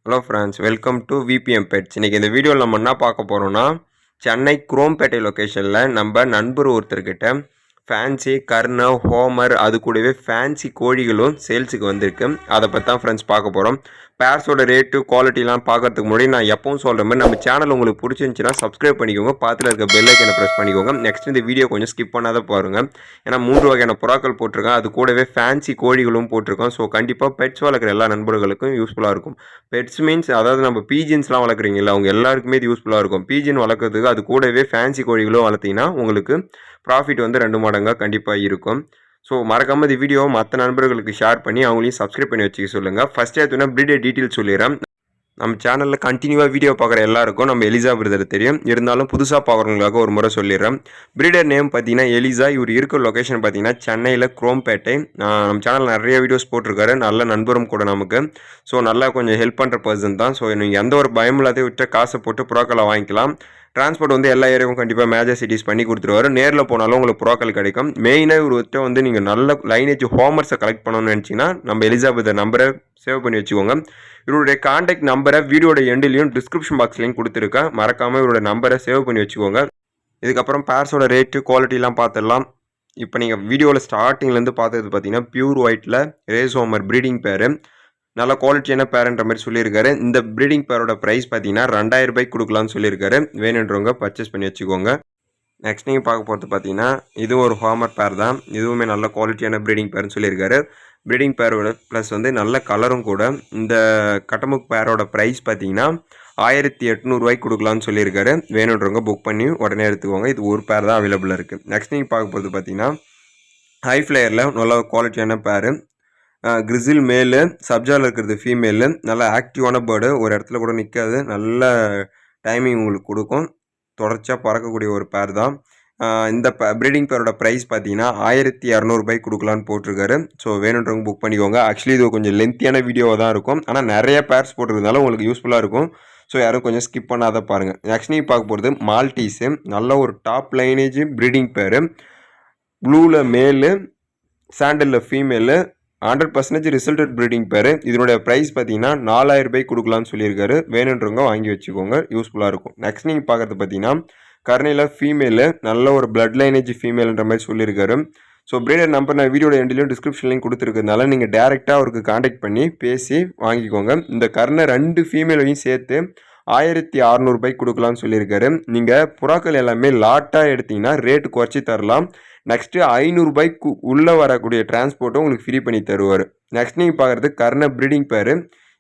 Hello friends, welcome to VPM pets. இன்றைக்கி இந்த வீடியோவில் நம்ம என்ன பார்க்க போகிறோம்னா, சென்னை குரோம்பேட்டை லொக்கேஷனில் நம்ம நண்பர் ஒருத்தர்கிட்ட ஃபேன்சி கர்ண ஹோமர் அது கூடவே ஃபேன்சி கோழிகளும் சேல்ஸுக்கு வந்திருக்கு. அதை பற்றி தான் ஃப்ரெண்ட்ஸ் பார்க்க போகிறோம். பேர்ஸோட ரேட்டு குவாலிட்டிலாம் பார்க்கறதுக்கு முன்னாடி நான் எப்பவும் சொல்கிற மாதிரி நம்ம சேனல் உங்களுக்கு பிடிச்சிருந்துச்சின்னா சப்ஸ்கிரைப் பண்ணிக்கோங்க, பார்த்துல இருக்க பெல் ஐக்கனை ப்ரெஸ் பண்ணிக்கோங்க. நெக்ஸ்ட் இந்த வீடியோ கொஞ்சம் ஸ்கிப் பண்ணாத பாருங்கள். ஏன்னா 3 வகையான புறாக்கள் போட்டிருக்கேன், அது கூடவே ஃபேன்சி கோழிகளும் போட்டிருக்கோம். ஸோ கண்டிப்பாக பெட்ஸ் வளர்க்குற எல்லா நண்பர்களுக்கும் யூஸ்ஃபுல்லாக இருக்கும். பெட்ஸ் மீன்ஸ் அதாவது நம்ம பீஜின்ஸ்லாம் வளர்க்குறீங்களா, அவங்க எல்லாருக்குமே இது யூஸ்ஃபுல்லாக இருக்கும். பீஜின் வளர்க்குறதுக்கு அது கூடவே ஃபேன்சி கோழிகளும் வளர்த்திங்கன்னா உங்களுக்கு ப்ராஃபிட் வந்து 2 மடங்காக கண்டிப்பாக இருக்கும். ஸோ மறக்காமல் இந்த வீடியோவை மற்ற நண்பர்களுக்கு ஷேர் பண்ணி அவங்களையும் சப்ஸ்கிரைப் பண்ணி வச்சுக்க சொல்லுங்கள். ஃபஸ்ட்டு எடுத்தோன்னா ப்ரீடர் டீட்டெயில் சொல்லிடுறேன். நம்ம சேனலில் கண்டினியூவாக வீடியோ பார்க்குற எல்லாருக்கும் நம்ம எலிசா பிரதர் தெரியும், இருந்தாலும் புதுசாக பார்க்குறவங்களுக்காக ஒரு முறை சொல்லிடுறேன். ப்ரீடர் நேம் பார்த்தீங்கன்னா எலிசா. இவர் இருக்கிற லொக்கேஷன் பார்த்தீங்கன்னா சென்னையில் குரோம்பேட்டை. நம்ம சேனலில் நிறைய வீடியோஸ் போட்டிருக்காரு, நல்ல நண்பரும் கூட நமக்கு. ஸோ நல்லா கொஞ்சம் ஹெல்ப் பண்ணுற பர்சன் தான். ஸோ நீங்கள் எந்த ஒரு பயம் இல்லாத விட்ட காசை போட்டு புறாக்களை வாங்கிக்கலாம். டிரான்ஸ்போர்ட் வந்து எல்லா ஏரியாவும் கண்டிப்பாக மேஜர் சிட்டிஸ் பண்ணி கொடுத்துருவாரு. நேரில் போனாலும் உங்களுக்கு புறாக்கள் கிடைக்கும். மெயினாக இவர்கிட்ட வந்து நீங்கள் நல்ல லைனேஜ் ஹோமர்ஸை கலெக்ட் பண்ணணும்னு நினச்சிங்கன்னா நம்ம எலிசாபெத் நம்பரை சேவ் பண்ணி வச்சுக்கோங்க. இவருடைய கான்டாக்ட் நம்பரை வீடியோட எண்ட்லையும் டிஸ்கிரிப்ஷன் பாக்ஸ்லையும் கொடுத்துருக்கேன். மறக்காமல் இவரோட நம்பரை சேவ் பண்ணி வச்சுக்கோங்க. இதுக்கப்புறம் பேர்ஸோட ரேட்டு குவாலிட்டிலாம் பார்த்துடலாம். இப்போ நீங்கள் வீடியோவில் ஸ்டார்டிங்லேருந்து பார்த்தது பார்த்தீங்கன்னா பியூர் ஒயிட்டில் ரேஸ் ஹோமர் ப்ரீடிங் பேர், நல்ல குவாலிட்டியான பேருன்ற மாதிரி சொல்லியிருக்காரு. இந்த ப்ரீடிங் பேரோட ப்ரைஸ் பார்த்தீங்கன்னா 2000 ரூபாய்க்கு கொடுக்கலான்னு சொல்லியிருக்காரு. வேணுன்றவங்க பர்ச்சேஸ் பண்ணி வச்சுக்கோங்க. நெக்ஸ்ட் நீங்கள் பார்க்க போகிறது பார்த்தீங்கன்னா இது ஒரு ஹோமர் பேர் தான். இதுவுமே நல்ல குவாலிட்டியான ப்ரீடிங் பேர்னு சொல்லியிருக்காரு. ப்ரீடிங் பேரோட ப்ளஸ் வந்து நல்ல கலரும் கூட. இந்த கட்டமுக் பேரோட ப்ரைஸ் பார்த்தீங்கன்னா 1800 ரூபாய்க்கு கொடுக்கலான்னு சொல்லியிருக்காரு. வேணுன்றவங்க புக் பண்ணி உடனே எடுத்துக்கோங்க. இது ஒரு பேர் தான் அவைலபிளாக இருக்குது. நெக்ஸ்ட் நீங்கள் பார்க்க போகிறது பார்த்தீங்கன்னா ஹை ஃப்ளையரில் நல்ல குவாலிட்டியான பேரு. கிரிசில் மேலு, சப்ஜாவில் இருக்கிறது ஃபீமேலு. நல்ல ஆக்டிவான பேர்டு, ஒரு இடத்துல கூட நிற்காது, நல்ல டைமிங் உங்களுக்கு கொடுக்கும். தொடர்ச்சியாக பறக்கக்கூடிய ஒரு பேர் தான். இந்த ப்ரீடிங் பேரோட ப்ரைஸ் பார்த்தீங்கன்னா 1200 ரூபாய்க்கு கொடுக்கலான்னு போட்டிருக்காரு. ஸோ வேணுன்றவங்க புக் பண்ணிக்கோங்க. ஆக்சுவலி இது கொஞ்சம் லென்த்தியான வீடியோவாக தான் இருக்கும், ஆனால் நிறைய பேர்ஸ் போட்டிருந்தாலும் உங்களுக்கு யூஸ்ஃபுல்லாக இருக்கும். ஸோ யாரும் கொஞ்சம் ஸ்கிப் பண்ணாத பாருங்கள். நெக்ஸ்ட் நீங்கள் பார்க்க போகிறது மால்டீஸு. நல்ல ஒரு டாப் லைனேஜ் ப்ரீடிங் பேரு. ப்ளூவில் மேலு, சாண்டலில் ஃபீமேலு, 100% ரிசல்டட் ப்ரீடிங் பேர். இதனுடைய ப்ரைஸ் பார்த்தீங்கன்னா 4000 ரூபாய்க்கு கொடுக்கலான்னு சொல்லியிருக்காரு. வேணுன்றவங்க வாங்கி வச்சுக்கோங்க, யூஸ்ஃபுல்லாக இருக்கும். நெக்ஸ்ட் நீங்கள் பார்க்குறது பார்த்தீங்கன்னா கர்ணையில் ஃபீமேலு, நல்ல ஒரு பிளட் லைனேஜ் ஃபீமேல்ன்ற மாதிரி சொல்லியிருக்காரு. ஸோ ப்ரீடர் நம்பர் நான் வீடியோட எண்ட்லையும் டிஸ்கிரிப்ஷன்லையும் கொடுத்துருக்கிறதுனால நீங்கள் டேரெக்டாக அவருக்கு காண்டாக்ட் பண்ணி பேசி வாங்கிக்கோங்க. இந்த கர்ணை 2 ஃபீமேலையும் சேர்த்து 1600 ரூபாய்க்கு கொடுக்கலான்னு சொல்லியிருக்காரு. நீங்கள் புறாக்கள் எல்லாமே லாட்டாக எடுத்திங்கன்னா ரேட்டு குறைச்சி தரலாம். நெக்ஸ்ட்டு 500 ரூபாய்க்கு உள்ளே வரக்கூடிய டிரான்ஸ்போர்ட்டும் உங்களுக்கு ஃப்ரீ பண்ணி தருவார். நெக்ஸ்ட் நீங்கள் பார்க்குறது கர்ண ப்ரீடிங் பேர்.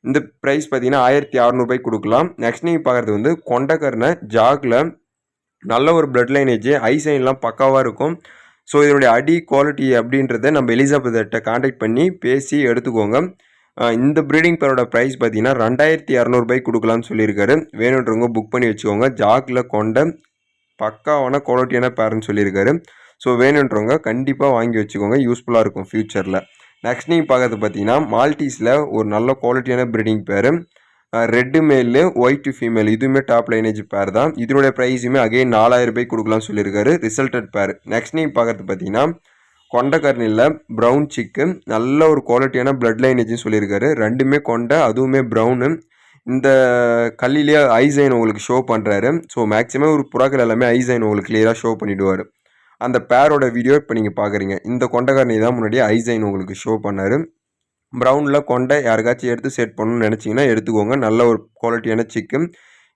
இந்த ப்ரைஸ் பார்த்தீங்கன்னா 1600 ரூபாய்க்கு கொடுக்கலாம். நெக்ஸ்ட் நீங்கள் பார்க்குறது வந்து கொண்ட கர்ண ஜாகில், நல்ல ஒரு பிளட் லைனேஜ், ஐ சைன்லாம் பக்காவாக இருக்கும். ஸோ இதனுடைய அடி குவாலிட்டி அப்படின்றத நம்ம எலிசாபெத்திட்ட காண்டாக்ட் பண்ணி பேசி எடுத்துக்கோங்க. இந்த ப்ரீடிங் பேரோட ப்ரைஸ் பார்த்தீங்கன்னா 2200 ரூபாய்க்கு கொடுக்கலான்னு சொல்லியிருக்காரு. வேணுன்றவங்க புக் பண்ணி வச்சுக்கோங்க. ஜாகில் கொண்ட பக்காவான குவாலிட்டியான பேருன்னு சொல்லியிருக்காரு. ஸோ வேணுன்றவங்க கண்டிப்பாக வாங்கி வச்சுக்கோங்க, யூஸ்ஃபுல்லாக இருக்கும் ஃப்யூச்சரில். நெக்ஸ்ட் நீங்கள் பார்க்கறது பார்த்தீங்கன்னா மால்டீஸில் ஒரு நல்ல குவாலிட்டியான ப்ரீடிங் பேர். ரெட்டு மேலு, ஒயிட்டு ஃபீமேல், இதுவுமே டாப் லைனேஜ் பேர் தான். இதனுடைய ப்ரைஸுமே அகைன் 4000 ரூபாய்க்கு கொடுக்கலாம்னு சொல்லியிருக்காரு. ரிசல்டட் பேர். நெக்ஸ்ட் நீங்கள் பார்க்கறது பார்த்தீங்கன்னா கொண்டக்கர்னில் ப்ரௌன் சிக்கு, நல்ல ஒரு குவாலிட்டியான பிளட் லைனேஜ்னு சொல்லியிருக்காரு. ரெண்டுமே கொண்ட, அதுவுமே ப்ரௌனு. இந்த கல்லிலேயே ஐசைன் உங்களுக்கு ஷோ பண்ணுறாரு. ஸோ மேக்ஸிமம் ஒரு புறாக்கள் எல்லாமே ஐசைன் உங்களுக்கு கிளியராக ஷோ பண்ணிவிடுவார். அந்த பேரோட வீடியோ இப்போ நீங்கள் பார்க்குறீங்க. இந்த கொண்டக்காரனை தான் முன்னாடி ஐசைன் உங்களுக்கு ஷோ பண்ணார். ப்ரௌனில் கொண்டை யாருக்காச்சும் எடுத்து செட் பண்ணணும்னு நினச்சிங்கன்னா எடுத்துக்கோங்க. நல்ல ஒரு குவாலிட்டியான சிக்கு.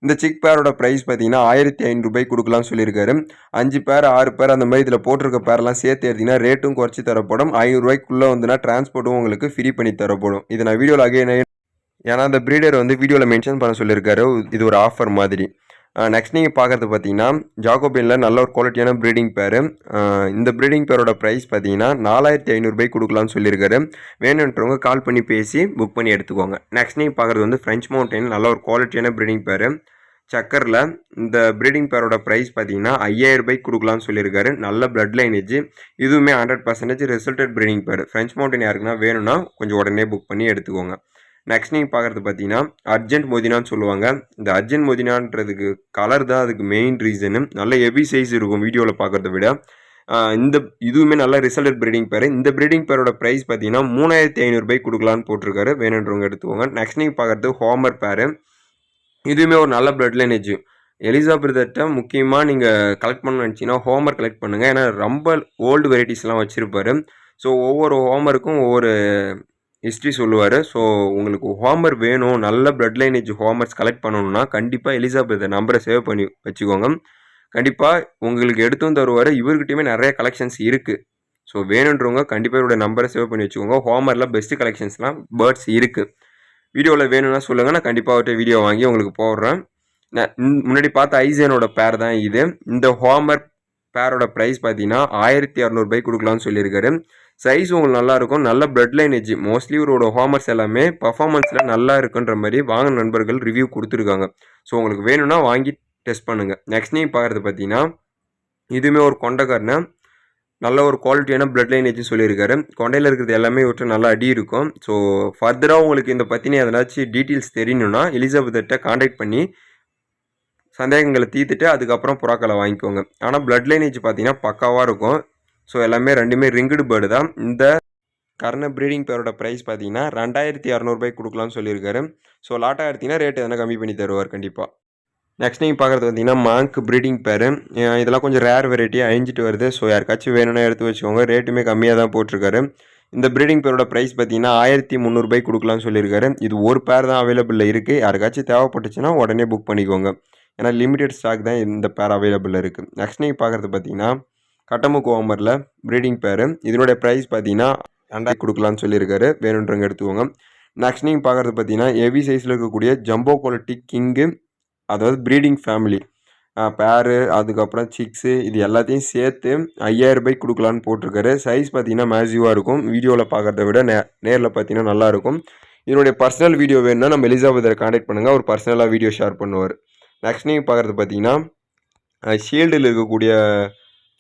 இந்த சிக் பேரோட ப்ரைஸ் பார்த்தீங்கன்னா 1500 ரூபாய்க்கு கொடுக்கலாம்னு சொல்லியிருக்காரு. 5 பேர் 6 பேர் அந்த மாதிரி இதில் போட்டிருக்க பேரெல்லாம் சேர்த்து எடுத்திங்கன்னா ரேட்டும் குறைச்சி தரப்படும். 500 ரூபாய்க்குள்ளே வந்துன்னா டிரான்ஸ்போர்ட்டும் உங்களுக்கு ஃப்ரீ பண்ணி தரப்படும். இதை நான் வீடியோவில் அகைன், ஏன்னா அந்த ப்ரீடர் வந்து வீடியோவில் மென்ஷன் பண்ண சொல்லியிருக்காரு, இது ஒரு ஆஃபர் மாதிரி. நெக்ஸ்ட் நீங்கள் பார்க்குறது பார்த்தீங்கன்னா ஜாகோபினில் நல்ல ஒரு குவாலிட்டியான ப்ரீடிங் பேர். இந்த ப்ரீடிங் பேரோட ப்ரைஸ் பார்த்தீங்கன்னா 4500 ரூபாய்க்கு கொடுக்கலான்னு சொல்லியிருக்காரு. வேணுன்றவங்க கால் பண்ணி பேசி புக் பண்ணி எடுத்துக்கோங்க. நெக்ஸ்ட் நீங்கள் பார்க்குறது வந்து ஃப்ரெஞ்ச் மவுண்டைன், நல்ல ஒரு குவாலிட்டியான ப்ரீடிங் பேர். சக்கரில் இந்த ப்ரீடிங் பேரோட ப்ரைஸ் பார்த்தீங்கன்னா 5000 ரூபாய்க்கு கொடுக்கலான்னு சொல்லியிருக்காரு. நல்ல பிளட் லைனேஜ், இதுவுமே 100% ரிசல்டட் ப்ரீடிங் பேர். ஃப்ரெஞ்ச் மவுண்டைன் யாருக்குன்னா வேணும்னா கொஞ்சம் உடனே புக் பண்ணி எடுத்துக்கோங்க. நெக்ஸ்ட் நீங்கள் பார்க்குறது பார்த்தீங்கன்னா அர்ஜென்ட் மொதினான்னு சொல்லுவாங்க. இந்த அர்ஜென்ட் மொதினான்றதுக்கு கலர் தான் அதுக்கு மெயின் ரீசனு. நல்ல ஹெவி சைஸ் இருக்கும் வீடியோவில் பார்க்குறத விட. இந்த இதுவுமே நல்ல ரிசல்டட் ப்ரீடிங் பேர். இந்த ப்ரீடிங் பேரோட ப்ரைஸ் பார்த்தீங்கன்னா 3500 கொடுக்கலான்னு போட்டிருக்காரு. வேணுன்றவங்க எடுத்துக்கோங்க. நெக்ஸ்ட் நீங்கள் பார்க்குறது ஹோமர் பேரு. இதுவுமே ஒரு நல்ல பிளட் லைனேஜ். எலிசாபெர்ட்ட முக்கியமாக நீங்கள் கலெக்ட் பண்ணணும்னு நினச்சிங்கன்னா ஹோமர் கலெக்ட் பண்ணுங்கள். ஏன்னா ரொம்ப ஓல்டு வெரைட்டிஸ்லாம் வச்சுருப்பாரு. ஸோ ஒவ்வொரு ஹோமருக்கும் ஒவ்வொரு ஹிஸ்ட்ரி சொல்லுவார். ஸோ உங்களுக்கு ஹோமர் வேணும், நல்ல பிளட் லைனேஜ் ஹோமர்ஸ் கலெக்ட் பண்ணணும்னா கண்டிப்பாக எலிசாபெர்ட் நம்பரை சேவ் பண்ணி வச்சுக்கோங்க. கண்டிப்பாக உங்களுக்கு எடுத்தும் தருவார். இவர்கிட்டையுமே நிறைய கலெக்ஷன்ஸ் இருக்குது. ஸோ வேணுன்றவங்க கண்டிப்பாக இவரோட நம்பரை சேவ் பண்ணி வச்சுக்கோங்க. ஹோமரில் பெஸ்ட்டு கலெக்ஷன்ஸ்லாம் பேர்ட்ஸ் இருக்குது. வீடியோவில் வேணும்னா சொல்லுங்கள், நான் கண்டிப்பாக அவர்கிட்ட வீடியோ வாங்கி உங்களுக்கு போடுறேன். நான் முன்னாடி பார்த்த ஐசேனோட பேர் தான் இது. இந்த ஹோமர் பேரோட ப்ரைஸ் பார்த்தீங்கன்னா 1600 கொடுக்கலாம்னு சொல்லியிருக்காரு. சைஸ் உங்களுக்கு நல்லாயிருக்கும், நல்ல பிளட் லைனேஜ். மோஸ்ட்லி இவரோட ஹோமர்ஸ் எல்லாமே பர்ஃபார்மன்ஸில் நல்லா இருக்குன்ற மாதிரி வாங்கின நண்பர்கள் ரிவ்யூ கொடுத்துருக்காங்க. ஸோ உங்களுக்கு வேணும்னா வாங்கி டெஸ்ட் பண்ணுங்கள். நெக்ஸ்ட் நீங்கள் பார்க்குறது பார்த்தீங்கன்னா இதுவுமே ஒரு கொண்டைக்காரனை, நல்ல ஒரு குவாலிட்டியான பிளட் லைனேஜ் சொல்லியிருக்காரு. கொண்டையில் இருக்கிறது எல்லாமே விட்டு நல்லா அடி இருக்கும். ஸோ ஃபர்தராக உங்களுக்கு இந்த பற்றின எதனாச்சும் டீட்டெயில்ஸ் தெரியணும்னா எலிசாபெர்ட்ட காண்டாக்ட் பண்ணி சந்தேகங்களை தீர்த்துட்டு அதுக்கப்புறம் புறாக்களை வாங்கிக்கோங்க. ஆனால் பிளட் லைனேஜ் பார்த்தீங்கன்னா பக்காவாக இருக்கும். ஸோ எல்லாமே ரெண்டுமே ரிங்குடு பேர்டு தான். இந்த கர்ண ப்ரீடிங் பேரோட ப்ரைஸ் பார்த்தீங்கன்னா 2600 கொடுக்கலாம்னு சொல்லியிருக்காரு. ஸோ லாட்டாக எடுத்திங்கன்னா ரேட் எதனா கம்மி பண்ணி தருவார் கண்டிப்பாக. நெக்ஸ்ட் நீங்கள் பார்க்குறது பார்த்தீங்கன்னா மாங்க் ப்ரீடிங் பேர். இதெல்லாம் கொஞ்சம் ரேர் வெரைட்டி அழிஞ்சிட்டு வருது. ஸோ யாருக்காச்சும் வேணும்னா எடுத்து வச்சுக்கோங்க. ரேட்டுமே கம்மியாக தான் போட்டிருக்காரு. இந்த ப்ரீடிங் பேரோட ப்ரைஸ் பார்த்தீங்கன்னா 1300 கொடுக்கலாம்னு சொல்லியிருக்காரு. இது ஒரு பேர் தான் அவைலபிளில் இருக்குது. யாருக்காச்சும் தேவைப்பட்டுச்சுன்னா உடனே புக் பண்ணிக்கோங்க. ஏன்னா லிமிடெட் ஸ்டாக் தான் இந்த பேர் அவைலபிளில் இருக்குது. நெக்ஸ்ட் நீங்கள் பார்க்குறது பார்த்தீங்கன்னா கட்டமுக்கு ஹோமரில் ப்ரீடிங் பேர். இதனுடைய ப்ரைஸ் பார்த்தீங்கன்னா 2000 கொடுக்கலான்னு சொல்லியிருக்காரு. வேணுன்றவங்க எடுத்துக்கோங்க. நெக்ஸ்ட் நீங்கள் பார்க்குறது பார்த்தீங்கன்னா ஹெவி சைஸில் இருக்கக்கூடிய ஜம்போ குவாலிட்டி கிங்கு, அதாவது ப்ரீடிங் ஃபேமிலி பேரு, அதுக்கப்புறம் சிக்ஸு, இது எல்லாத்தையும் சேர்த்து 5000 கொடுக்கலான்னு போட்டிருக்காரு. சைஸ் பார்த்தீங்கன்னா மேசிவாக இருக்கும். வீடியோவில் பார்க்குறத விட நேரில் பார்த்தீங்கன்னா நல்லாயிருக்கும். இதனுடைய பர்சனல் வீடியோ வேணும்னா நம்ம எலிசாபெர்த்தை காண்டாக்ட் பண்ணுங்கள். அவர் பர்சனலாக வீடியோ ஷேர் பண்ணுவார். நெக்ஸ்ட் நீங்கள் பார்க்குறது பார்த்தீங்கன்னா ஷீல்டில் இருக்கக்கூடிய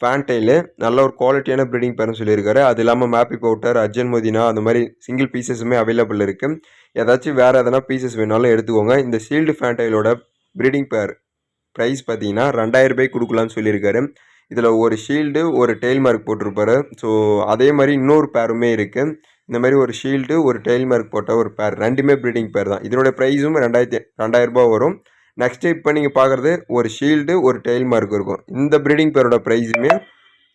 ஃபேன்டைலு, நல்ல ஒரு குவாலிட்டியான ப்ரீடிங் பேர்னு சொல்லியிருக்காரு. அது இல்லாமல் மேப்பி பவுட்டர், அர்ஜென் மொதினா, அந்த மாதிரி சிங்கிள் பீசஸுமே அவைலபிள் இருக்குது. ஏதாச்சும் வேறு எதனா பீசஸ் வேணாலும் எடுத்துக்கோங்க. இந்த ஷீல்டு ஃபேன்டைலோட ப்ரீடிங் பேர் ப்ரைஸ் பார்த்தீங்கன்னா 2000 கொடுக்கலான்னு சொல்லியிருக்காரு. இதில் ஒரு ஷீல்டு, ஒரு டெயில் மார்க் போட்டிருப்பாரு. ஸோ அதே மாதிரி இன்னொரு பேருமே இருக்குது. இந்த மாதிரி ஒரு ஷீல்டு, ஒரு டெயில் மார்க் போட்ட ஒரு பேர், ரெண்டுமே ப்ரீடிங் பேர் தான். இதனோட ப்ரைஸும் 2000 வரும். நெக்ஸ்ட்டு இப்போ நீங்கள் பார்க்குறது ஒரு ஷீல்டு, ஒரு டெயில் மார்க் இருக்கும். இந்த ப்ரீடிங் பேரோட ப்ரைஸுமே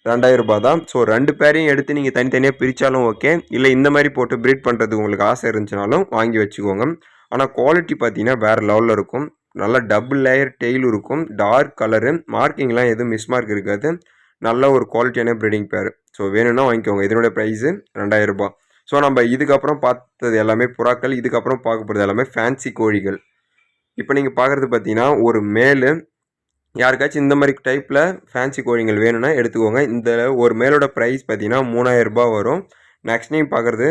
2000 தான். ஸோ ரெண்டு பேரையும் எடுத்து நீங்கள் தனித்தனியாக பிரித்தாலும் ஓகே, இல்லை இந்த மாதிரி போட்டு ப்ரீட் பண்ணுறதுக்கு உங்களுக்கு ஆசை இருந்துச்சுனாலும் வாங்கி வச்சுக்கோங்க. ஆனால் குவாலிட்டி பார்த்தீங்கன்னா வேறு லெவலில் இருக்கும். நல்லா டபுள் லேயர் டெய்ல் இருக்கும், டார்க் கலரு, மார்க்கிங்லாம் எதுவும் மிஸ் மார்க் இருக்காது. நல்ல ஒரு குவாலிட்டியான ப்ரீடிங் பேர். ஸோ வேணும்னா வாங்கிக்கோங்க. இதனுடைய ப்ரைஸு 2000. ஸோ நம்ம இதுக்கப்புறம் பார்த்தது எல்லாமே புறாக்கள். இதுக்கப்புறம் பார்க்க போகிறது எல்லாமே ஃபேன்சி கோழிகள். இப்போ நீங்கள் பார்க்குறது பார்த்தீங்கன்னா ஒரு மேலு, யாருக்காச்சும் இந்த மாதிரி டைப்பில் ஃபேன்சி கோழிகள் வேணும்னா எடுத்துக்கோங்க. இந்த ஒரு மேலோட ப்ரைஸ் பார்த்தீங்கன்னா 3000 வரும். நெக்ஸ்ட் நீங்கள் பார்க்குறது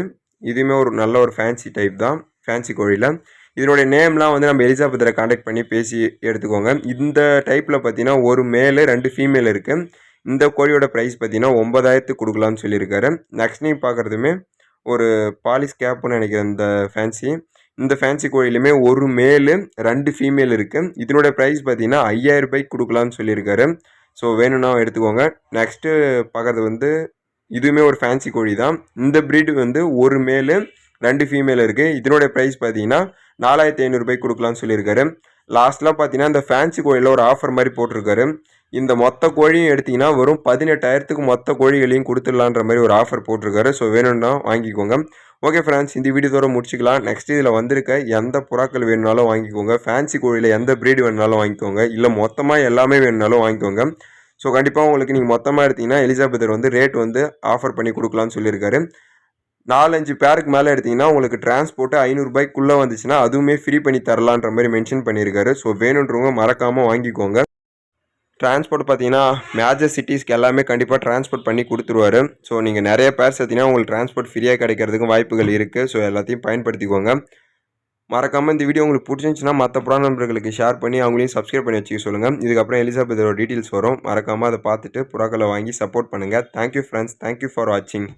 இதுவுமே ஒரு நல்ல ஒரு ஃபேன்சி டைப் தான், ஃபேன்சி கோழியில். இதனுடைய நேம்லாம் வந்து நம்ம எலிசாபெர்த்தை காண்டாக்ட் பண்ணி பேசி எடுத்துக்கோங்க. இந்த டைப்பில் பார்த்தீங்கன்னா ஒரு மேலு 2 ஃபீமேல் இருக்குது. இந்த கோழியோட ப்ரைஸ் பார்த்தீங்கன்னா 9000 கொடுக்கலான்னு சொல்லியிருக்காரு. நெக்ஸ்ட் நீங்கள் பார்க்குறதுமே ஒரு பாலிஸ் கேப்புன்னு நினைக்கிறேன் இந்த ஃபேன்சி கோழிலுமே ஒரு மேலு 2 ஃபீமேல் இருக்குது. இதனுடைய ப்ரைஸ் பார்த்தீங்கன்னா 5000 கொடுக்கலான்னு சொல்லியிருக்காரு. ஸோ வேணும்னா எடுத்துக்கோங்க. நெக்ஸ்ட்டு பார்க்குறது வந்து இதுவுமே ஒரு ஃபேன்சி கோழி தான். இந்த ப்ரீடு வந்து ஒரு மேலு 2 ஃபீமேல் இருக்குது. இதனுடைய ப்ரைஸ் பார்த்தீங்கன்னா 4500 கொடுக்கலான்னு சொல்லியிருக்காரு. லாஸ்ட்லாம் பார்த்தீங்கன்னா இந்த ஃபேன்சி கோழியில் ஒரு ஆஃபர் மாதிரி போட்டிருக்காரு. இந்த மொத்த கோழியும் எடுத்திங்கன்னா வெறும் 18,000 மொத்த கோழிகளையும் கொடுத்துடலான்ற மாதிரி ஒரு ஆஃபர் போட்டிருக்காரு. ஸோ வேணும்னா வாங்கிக்கோங்க. ஓகே ஃப்ரெண்ட்ஸ், இந்த வீடியோதோட முடிச்சிக்கலாம். நெக்ஸ்ட் இதில் வந்திருக்க எந்த புறாக்கள் வேணுனாலும் வாங்கிக்கோங்க. ஃபேன்சி கோழியில் எந்த ப்ரீடு வேணுனாலும் வாங்கிக்கோங்க. இல்லை மொத்தமாக எல்லாமே வேணுனாலும் வாங்கிக்கோங்க. ஸோ கண்டிப்பாக உங்களுக்கு நீங்கள் மொத்தமாக எடுத்திங்கன்னா எலிசாபெர்த் வந்து ரேட் வந்து ஆஃபர் பண்ணி கொடுக்கலான்னு சொல்லியிருக்காரு. 4-5 பேருக்கு மேலே எடுத்திங்கன்னா உங்களுக்கு டிரான்ஸ்போர்ட்டு 500 வந்துச்சுன்னா அதுவுமே ஃப்ரீ பண்ணி தரலான்ற மாதிரி மென்ஷன் பண்ணியிருக்காரு. ஸோ வேணுன்றவங்க மறக்காமல் வாங்கிக்கோங்க. டிரான்ஸ்போர்ட் பார்த்தீங்கன்னா மேஜர் சிட்டிஸ்க்கு எல்லாமே கண்டிப்பாக டிரான்ஸ்போர்ட் பண்ணி கொடுத்துருவாரு. ஸோ நீங்கள் நிறைய பேர்ஸ் எடுத்திங்கன்னா உங்களுக்கு டிரான்ஸ்போர்ட் ஃப்ரீயாக கிடைக்கிறதுக்கும் வாய்ப்புகள் இருக்குது. ஸோ எல்லாத்தையும் பயன்படுத்திக்கோங்க. மறக்காமல் இந்த வீடியோ உங்களுக்கு பிடிச்சிருந்துச்சுன்னா மற்ற புறா நண்பர்களுக்கு ஷேர் பண்ணி அவங்களையும் சப்ஸ்கிரைப் பண்ணி வச்சுக்க சொல்லுங்கள். இதுக்கப்புறம் எலிசாபெர்த்தோட டீட்டெயில்ஸ் வரும். மறக்காமல் அதை பார்த்துட்டு புறாக்களை வாங்கி சப்போர்ட் பண்ணுங்கள். தேங்க்யூ ஃப்ரெண்ட்ஸ், தேங்க்யூ ஃபார் வாட்சிங்.